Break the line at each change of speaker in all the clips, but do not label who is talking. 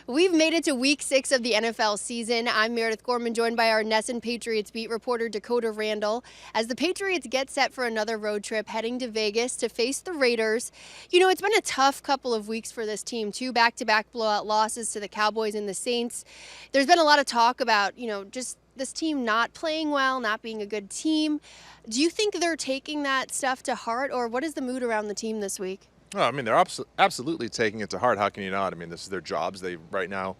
We've made it to week 6 of the NFL season. I'm Meredith Gorman, joined by our Nesson Patriots beat reporter Dakota Randall. As the Patriots get set for another road trip heading to Vegas to face the Raiders. You know, it's been a tough couple of weeks for this team. 2 back-to-back blowout losses to the Cowboys and the Saints. There's been a lot of talk about, just this team not playing well, not being a good team. Do you think they're taking that stuff to heart, or what is the mood around the team this week?
Oh, I mean, they're absolutely taking it to heart. How can you not? I mean, this is their jobs. They right now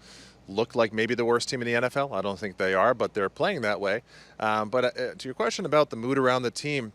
look like maybe the worst team in the NFL. I don't think they are, but they're playing that way. But to your question about the mood around the team,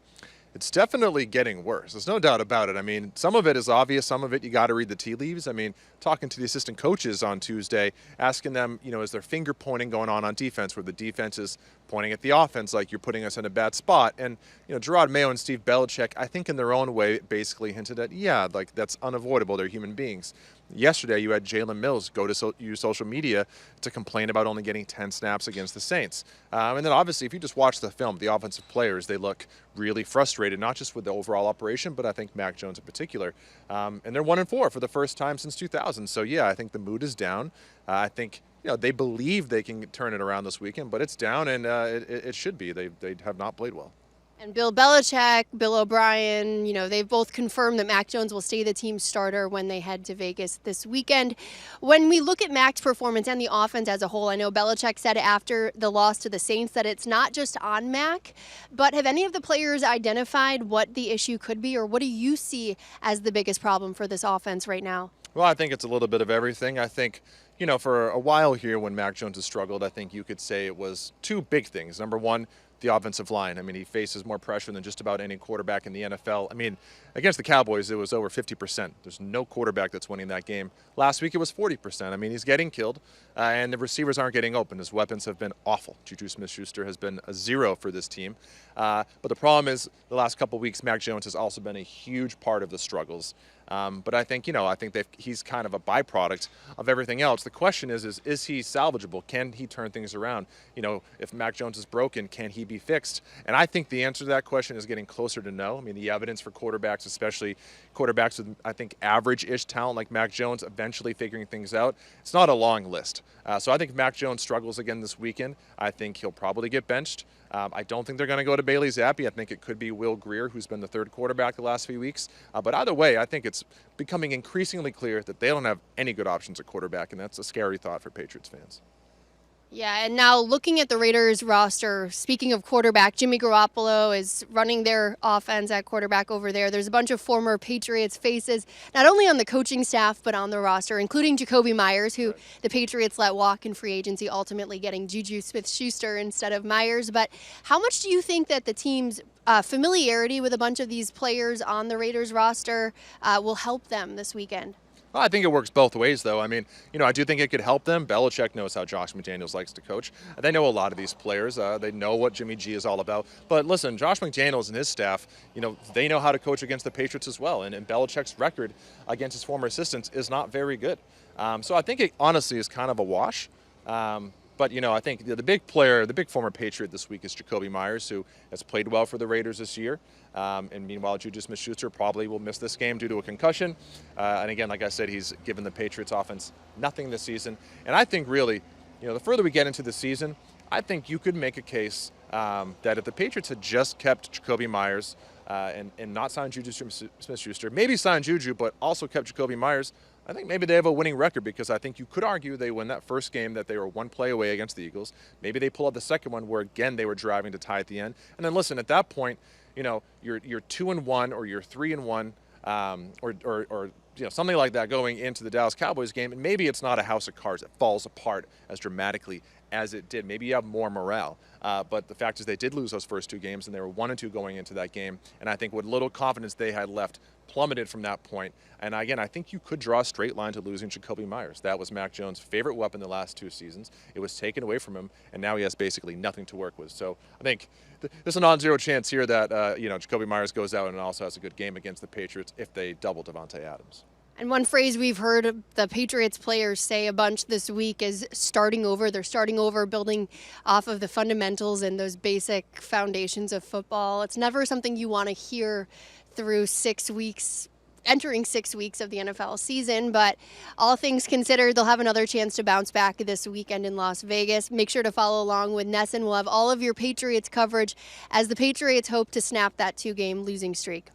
it's definitely getting worse. There's no doubt about it. I mean, some of it is obvious. Some of it you got to read the tea leaves. I mean, talking to the assistant coaches on Tuesday, asking them, is there finger pointing going on defense where the defense is pointing at the offense like you're putting us in a bad spot? And, Gerard Mayo and Steve Belichick, I think in their own way, basically hinted at, like that's unavoidable. They're human beings. Yesterday, you had Jalen Mills go to use social media to complain about only getting 10 snaps against the Saints. And then obviously, if you just watch the film, the offensive players, they look really frustrated, not just with the overall operation, but I think Mac Jones in particular. And they're 1-4 for the first time since 2000. So, yeah, I think the mood is down. I think, they believe they can turn it around this weekend, but it's down, and it should be. They have not played well.
And Bill Belichick, Bill O'Brien, they've both confirmed that Mac Jones will stay the team starter when they head to Vegas this weekend. When we look at Mac's performance and the offense as a whole, I know Belichick said after the loss to the Saints that it's not just on Mac, but have any of the players identified what the issue could be, or what do you see as the biggest problem for this offense right now?
Well, I think it's a little bit of everything. I think, for a while here when Mac Jones has struggled, I think you could say it was two big things. Number one, the offensive line. I mean, he faces more pressure than just about any quarterback in the NFL. I mean, against the Cowboys, it was over 50%. There's no quarterback that's winning that game. Last week, it was 40%. I mean, he's getting killed, and the receivers aren't getting open. His weapons have been awful. Juju Smith-Schuster has been a zero for this team. But the problem is, the last couple weeks, Mac Jones has also been a huge part of the struggles. But I think, he's kind of a byproduct of everything else. The question is he salvageable? Can he turn things around? If Mac Jones is broken, can he be fixed? And I think the answer to that question is getting closer to no. I mean, the evidence for quarterbacks, especially quarterbacks with, I think, average-ish talent like Mac Jones, eventually figuring things out, it's not a long list. So I think if Mac Jones struggles again this weekend, I think he'll probably get benched. I don't think they're going to go to Bailey Zappi. I think it could be Will Grier, who's been the third quarterback the last few weeks. But either way, I think it's becoming increasingly clear that they don't have any good options at quarterback, and that's a scary thought for Patriots fans.
Yeah, and now looking at the Raiders roster, speaking of quarterback, Jimmy Garoppolo is running their offense at quarterback over there. There's a bunch of former Patriots faces, not only on the coaching staff, but on the roster, including Jacoby Myers, who the Patriots let walk in free agency, ultimately getting Juju Smith-Schuster instead of Myers. But how much do you think that the team's familiarity with a bunch of these players on the Raiders roster will help them this weekend?
Well, I think it works both ways, though. I mean, I do think it could help them. Belichick knows how Josh McDaniels likes to coach. They know a lot of these players. They know what Jimmy G is all about. But listen, Josh McDaniels and his staff, they know how to coach against the Patriots as well. And Belichick's record against his former assistants is not very good. So I think it honestly is kind of a wash. But, I think the big player, the big former Patriot this week is Jacoby Myers, who has played well for the Raiders this year. And meanwhile, Juju Smith-Schuster probably will miss this game due to a concussion. And again, like I said, he's given the Patriots offense nothing this season. And I think really, the further we get into the season, I think you could make a case that if the Patriots had just kept Jacoby Myers and not signed Juju Smith-Schuster, maybe signed Juju, but also kept Jacoby Myers, I think maybe they have a winning record, because I think you could argue they win that first game that they were one play away against the Eagles. Maybe they pull out the second one where, again, they were driving to tie at the end. And then, listen, at that point, you're 2-1 or you're 3-1 or something like that going into the Dallas Cowboys game. And maybe it's not a house of cards that falls apart as dramatically as it did. Maybe you have more morale. But the fact is they did lose those first two games, and they were 1-2 going into that game. And I think what little confidence they had left plummeted from that point. And again, I think you could draw a straight line to losing Jacoby Myers. That was Mac Jones' favorite weapon the last 2 seasons. It was taken away from him, and now he has basically nothing to work with. So I think there's a non-zero chance here that Jacoby Myers goes out and also has a good game against the Patriots if they double Davante Adams.
And one phrase we've heard the Patriots players say a bunch this week is starting over. They're starting over, building off of the fundamentals and those basic foundations of football. It's never something you want to hear through 6 weeks entering 6 weeks of the NFL season. But all things considered, they'll have another chance to bounce back this weekend in Las Vegas. Make sure to follow along with Ness, and we'll have all of your Patriots coverage as the Patriots hope to snap that 2-game losing streak.